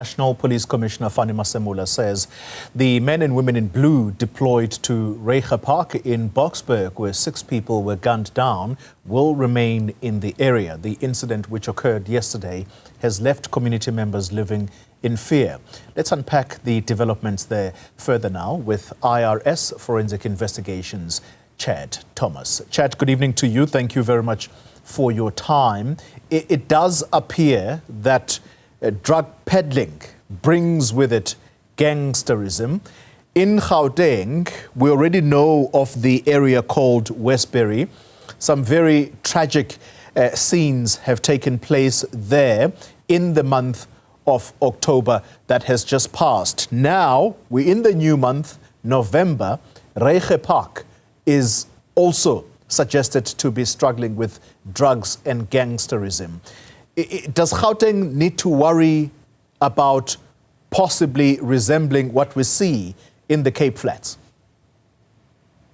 National Police Commissioner Fani Masemula says the men and women in blue deployed to Reiche Park in Boksburg, where 6 people were gunned down, will remain in the area. The incident, which occurred yesterday, has left community members living in fear. Let's unpack the developments there further now with IRS Forensic Investigations, Chad Thomas. Chad, good evening to you. Thank you very much for your time. It does appear that drug peddling brings with it gangsterism. In Gauteng, we already know of the area called Westbury. Some very tragic scenes have taken place there in the month of October that has just passed. Now, we're in the new month, November. Reiche Park is also suggested to be struggling with drugs and gangsterism. Does Gauteng need to worry about possibly resembling what we see in the Cape Flats?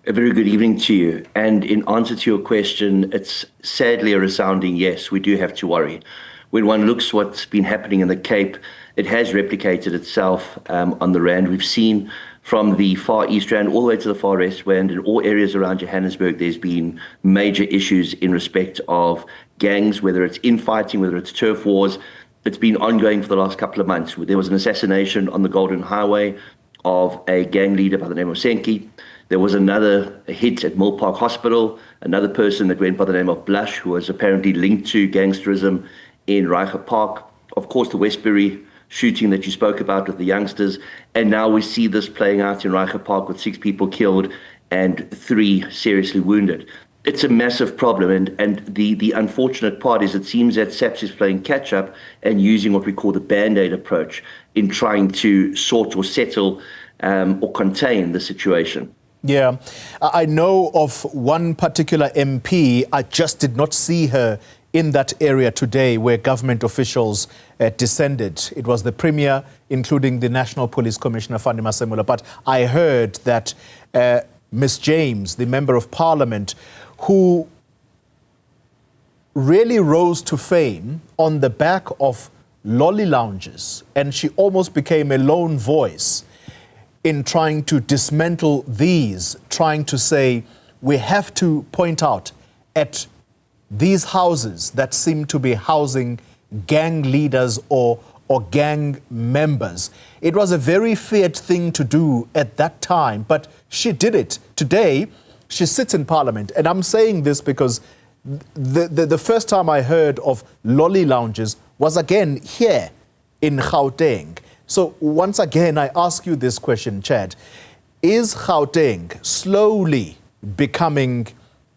A very good evening to you. And in answer to your question, it's sadly a resounding yes, we do have to worry. When one looks what's been happening in the Cape, it has replicated itself on the Rand. We've seen from the far East Rand all the way to the far West Rand, in all areas around Johannesburg, there's been major issues in respect of gangs, whether it's infighting, whether it's turf wars. It's been ongoing for the last couple of months. There was an assassination on the Golden Highway of a gang leader by the name of Senki. There was another hit at Mill Park Hospital, another person that went by the name of Blush, who was apparently linked to gangsterism in Reiche Park. Of course, the Westbury shooting that you spoke about with the youngsters. And now we see this playing out in Reiche Park with 6 people killed and 3 seriously wounded. It's a massive problem. And the unfortunate part is it seems that SAPS is playing catch up and using what we call the Band-Aid approach in trying to sort or settle or contain the situation. Yeah, I know of one particular MP. I just did not see her in that area today where government officials descended. It was the Premier, including the National Police Commissioner, Fani Masemula. But I heard that Ms. James, the Member of Parliament, who really rose to fame on the back of lolly lounges, and she almost became a lone voice in trying to dismantle these, trying to say, we have to point out at these houses that seem to be housing gang leaders or gang members. It was a very feared thing to do at that time, but she did it. Today, she sits in Parliament, and I'm saying this because the first time I heard of lolly lounges was again here in Gauteng. So once again, I ask you this question, Chad. Is Gauteng slowly becoming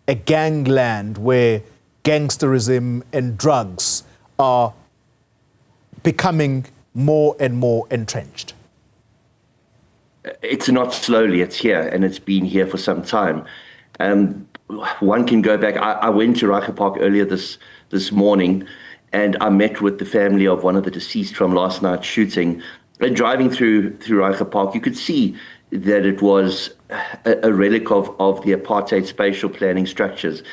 a gangland where gangsterism and drugs are becoming more and more entrenched? It's not slowly, it's here, and it's been here for some time. One can go back. I went to Reiche Park earlier this morning, and I met with the family of one of the deceased from last night's shooting. And driving through Reiche Park, you could see that it was a relic of the apartheid spatial planning structures.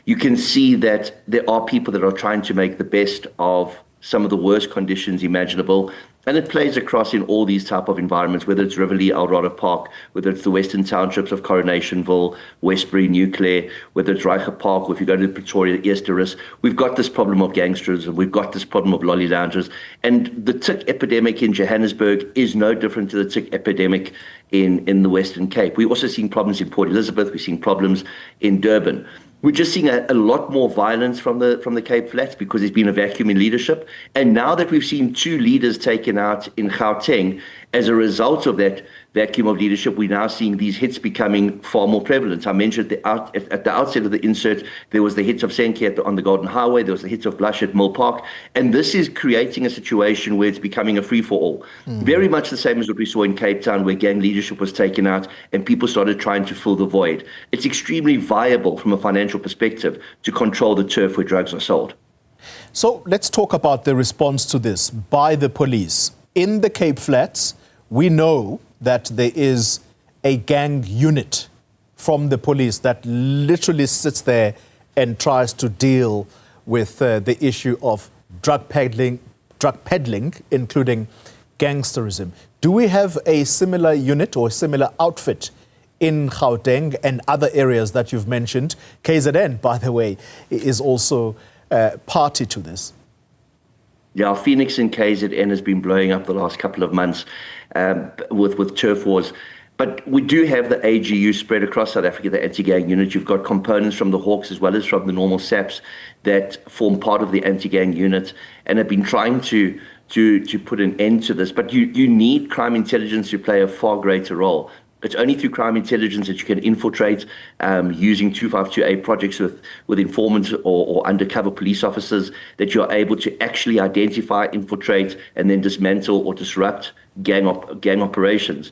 You can see that there are people that are trying to make the best of some of the worst conditions imaginable. And it plays across in all these type of environments, whether it's Riverlea, Eldorado Park, whether it's the western townships of Coronationville, Westbury, Nuclear, whether it's Reiche Park, or if you go to Pretoria, Eersterus, we've got this problem of gangsterism, we've got this problem of lolly loungers. And the tick epidemic in Johannesburg is no different to the tick epidemic in the Western Cape. We're also seeing problems in Port Elizabeth, we're seeing problems in Durban. We're just seeing a lot more violence from the Cape Flats because there's been a vacuum in leadership. And now that we've seen 2 leaders taken out in Gauteng, as a result of that vacuum of leadership, we're now seeing these hits becoming far more prevalent. I mentioned at the outset of the insert, there was the hits of Senki on the Golden Highway, there was the hits of Blush at Mill Park, and this is creating a situation where it's becoming a free-for-all. Very much the same as what we saw in Cape Town, where gang leadership was taken out and people started trying to fill the void. It's extremely viable from a financial perspective to control the turf where drugs are sold. So let's talk about the response to this by the police. In the Cape Flats, we know that there is a gang unit from the police that literally sits there and tries to deal with the issue of drug peddling, including Gangsterism. Do we have a similar unit or a similar outfit in Gauteng and other areas that you've mentioned? KZN, by the way, is also party to this. Yeah, Phoenix and KZN has been blowing up the last couple of months with turf wars. But we do have the AGU spread across South Africa, the anti-gang unit. You've got components from the Hawks as well as from the normal SAPs that form part of the anti-gang unit and have been trying to put an end to this. But you need crime intelligence to play a far greater role. It's only through crime intelligence that you can infiltrate using 252A projects with informants or undercover police officers that you're able to actually identify, infiltrate, and then dismantle or disrupt gang operations.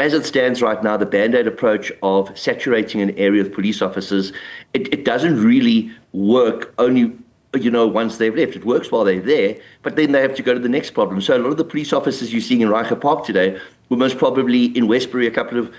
As it stands right now, the Band-Aid approach of saturating an area with police officers, it doesn't really work only once they've left. It works while they're there, but then they have to go to the next problem. So a lot of the police officers you're seeing in Reiger Park today were most probably in Westbury a couple of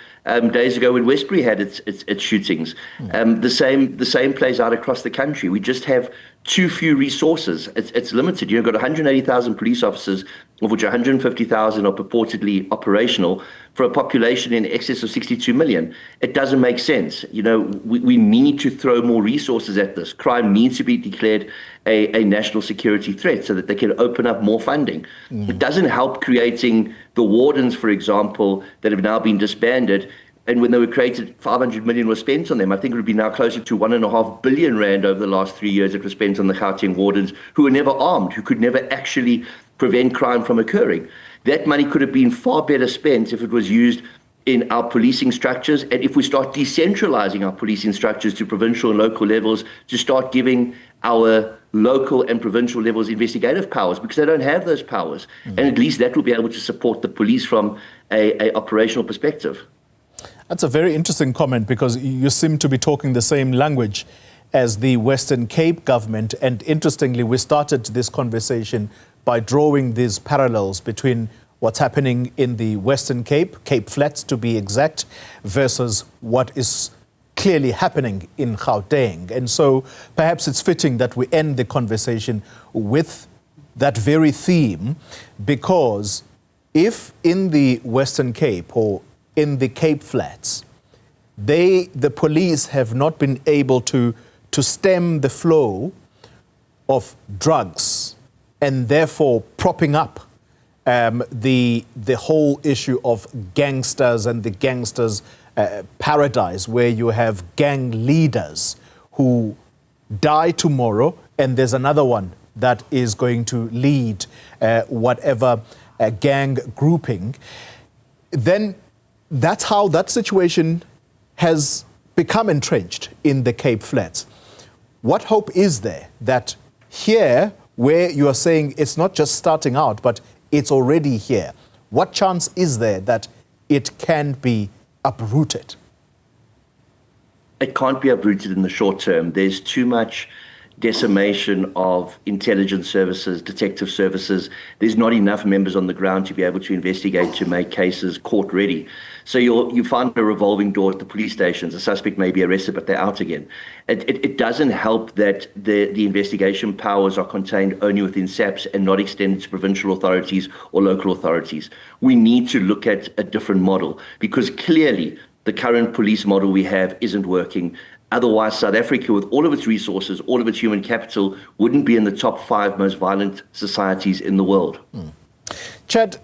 days ago when Westbury had its shootings. The same plays out across the country. We just have too few resources. It's limited. You've got 180,000 police officers, of which 150,000 are purportedly operational, for a population in excess of 62 million. It doesn't make sense. We need to throw more resources at this. Crime needs to be declared a national security threat so that they can open up more funding. It doesn't help creating the wardens, for example, that have now been disbanded. And when they were created, 500 million was spent on them. I think it would be now closer to 1.5 billion rand over the last 3 years that was spent on the Gauteng wardens, who were never armed, who could never actually prevent crime from occurring. That money could have been far better spent if it was used in our policing structures, and if we start decentralizing our policing structures to provincial and local levels, to start giving our local and provincial levels investigative powers, because they don't have those powers. And at least that will be able to support the police from a operational perspective. That's a very interesting comment, because you seem to be talking the same language as the Western Cape government. And interestingly, we started this conversation by drawing these parallels between what's happening in the Western Cape, Cape Flats to be exact, versus what is clearly happening in Gauteng. And so perhaps it's fitting that we end the conversation with that very theme, because if in the Western Cape or in the Cape Flats, the police have not been able to stem the flow of drugs and therefore propping up the whole issue of gangsters and the gangsters' paradise, where you have gang leaders who die tomorrow and there's another one that is going to lead whatever gang grouping, then that's how that situation has become entrenched in the Cape Flats. What hope is there that here, where you are saying it's not just starting out, but it's already here, what chance is there that it can be uprooted? It can't be uprooted in the short term. There's too much decimation of intelligence services, detective services. There's not enough members on the ground to be able to investigate, to make cases court ready. So you find a revolving door at the police stations. A suspect may be arrested, but they're out again. It doesn't help that the investigation powers are contained only within SAPs and not extended to provincial authorities or local authorities. We need to look at a different model, because clearly the current police model we have isn't working. Otherwise, South Africa, with all of its resources, all of its human capital, wouldn't be in the top 5 most violent societies in the world. Chad,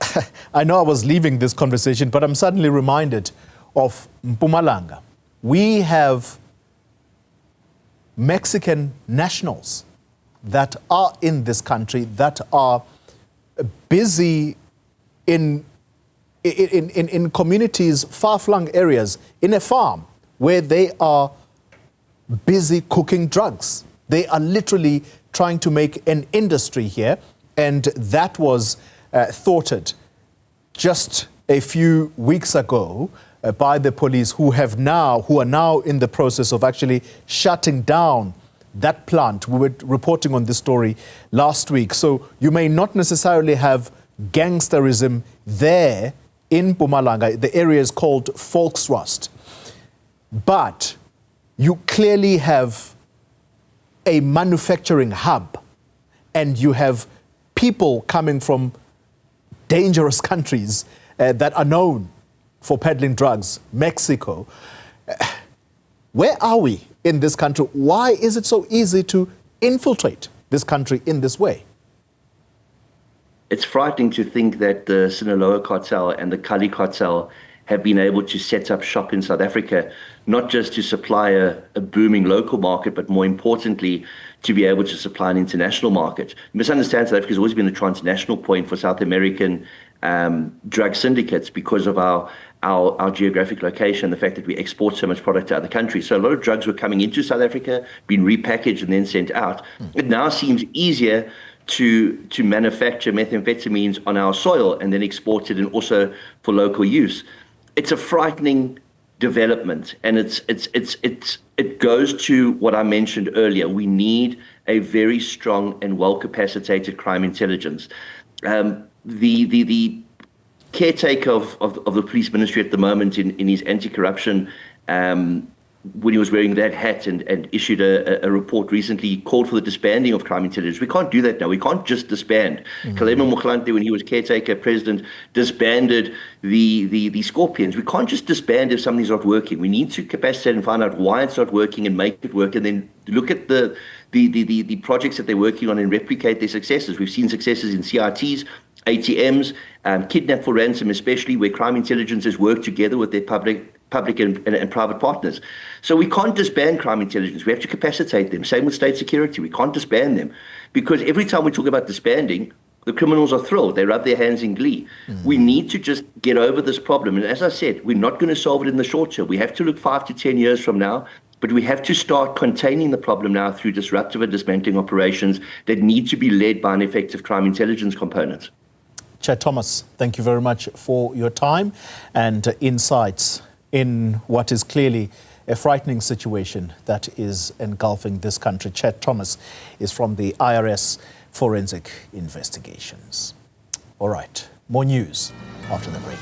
I know I was leaving this conversation, but I'm suddenly reminded of Mpumalanga. We have Mexican nationals that are in this country, that are busy in communities, far-flung areas, in a farm where they are busy cooking drugs. They are literally trying to make an industry here, and that was thwarted just a few weeks ago by the police, who are now in the process of actually shutting down that plant. We were reporting on this story last week. So you may not necessarily have gangsterism there in Mpumalanga. The area is called Volksrust. But you clearly have a manufacturing hub, and you have people coming from dangerous countries that are known for peddling drugs, Mexico. Where are we in this country? Why is it so easy to infiltrate this country in this way? It's frightening to think that the Sinaloa cartel and the Cali cartel have been able to set up shop in South Africa, not just to supply a booming local market, but more importantly, to be able to supply an international market. You must understand, South Africa has always been a transnational point for South American drug syndicates because of our geographic location, the fact that we export so much product to other countries. So a lot of drugs were coming into South Africa, being repackaged and then sent out. It now seems easier to manufacture methamphetamines on our soil and then export it, and also for local use. It's a frightening development, and it goes to what I mentioned earlier. We need a very strong and well-capacitated crime intelligence. The caretaker of the police ministry at the moment in his anti-corruption, when he was wearing that hat and issued a report recently, called for the disbanding of crime intelligence. We can't do that now. We can't just disband. Kgalema Motlanthe, when he was caretaker president, disbanded the Scorpions. We can't just disband if something's not working. We need to capacitate and find out why it's not working and make it work, and then look at the projects that they're working on and replicate their successes. We've seen successes in CRTs, ATMs, kidnap for ransom, especially where crime intelligence has worked together with their public and private partners. So we can't disband crime intelligence. We have to capacitate them. Same with state security. We can't disband them, because every time we talk about disbanding, the criminals are thrilled. They rub their hands in glee. We need to just get over this problem. And as I said, we're not going to solve it in the short term. We have to look 5 to 10 years from now, but we have to start containing the problem now through disruptive and dismantling operations that need to be led by an effective crime intelligence component. Chet Thomas, thank you very much for your time and insights in what is clearly a frightening situation that is engulfing this country. Chet Thomas is from the IRS Forensic Investigations. All right, more news after the break.